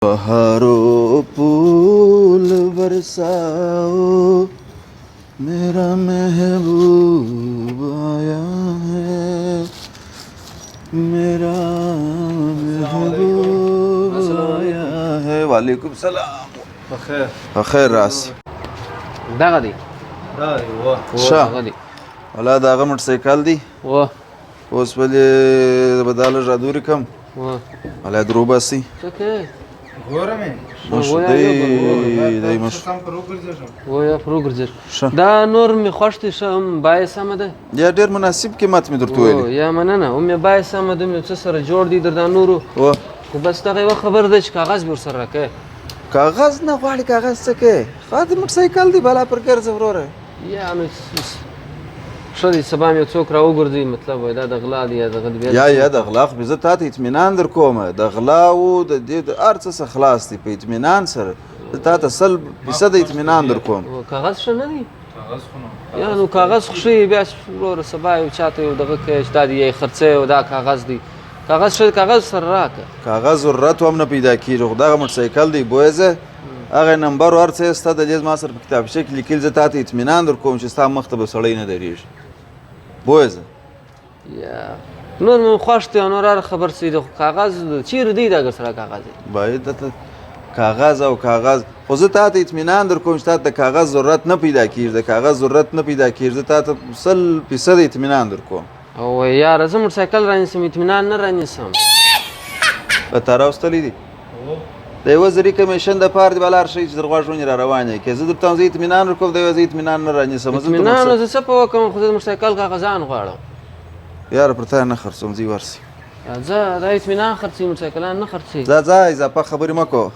बहारों फूल बरसाओ मेरा महबूब आया है मेरा महबूब आया है वालेकुम सलाम बखैर रास دغه دی شا دغه دی ولا داغه موټرسایکل دی اوس ولې بداله جادوري کم ولا دروباسي څه دی مش ویا پروګرځر دا نور می خوشتي شم بای سم ده یا ډیر مناسب قیمت می درته ویل یا مننه او می بای سم ده می څه سره جوړ دي در نورو خو بس دغه یو خبر ده چې کاغذ به سره راکې کاغذ نه غواړي کاغذ څه کې خاطر موټرسایکل دی بالا پر ګرځه وروره یا نو شدي سبا مې څوک را وګرځي مطلب وای دا د غلا دی یا د یا د غلا خو زه تاسو اطمینان در کوم د غلا او د دې د ارڅ څخه خلاص دی په اطمینان سره تاسو 100% اطمینان در کوم کاغذ شنه دی کاغذ خو یا نو کاغذ خو شي بیا وروره سبا یو چاته یو دغه کې اشتاد یې خرڅه او دا کاغذ دی کاغذ شد کاغذ سره راکه کاغذ ضرورت هم نه پیدا کیږي دغه موټرسایکل دی بوزه هغه نمبر ورته ستا د دې ما سره په کتابچه کې لیکل زه تاسو اطمینان در کوم چې ستا مخ ته به سړی نه دریږي بوزه یا نور مو خوشته نور خبر سي د کاغذ چیر دی دا سره کاغذ باید د کاغذ او کاغذ خو زه تاسو اطمینان در کوم چې تاسو د کاغذ ضرورت نه پیدا کیږي د کاغذ ضرورت نه پیدا کیږي تاسو 100% اطمینان در کوم او یار زه موټرسایکل رانیسم اطمینان نه رانیسم په تاره واستلی دي د یو ځری کمیشن د پاره دی بلار شي چې درغواژونی را روانه کې زه درته زه اطمینان ورکوم د یو ځای اطمینان نه رانیسم اطمینان زه څه په کوم خو د موټرسایکل کاغذان غواړم یار پر تا نه خرڅوم زی ورسي زه د اطمینان خرڅي موټرسایکلان نه خرڅي زه اضافه خبرې مکو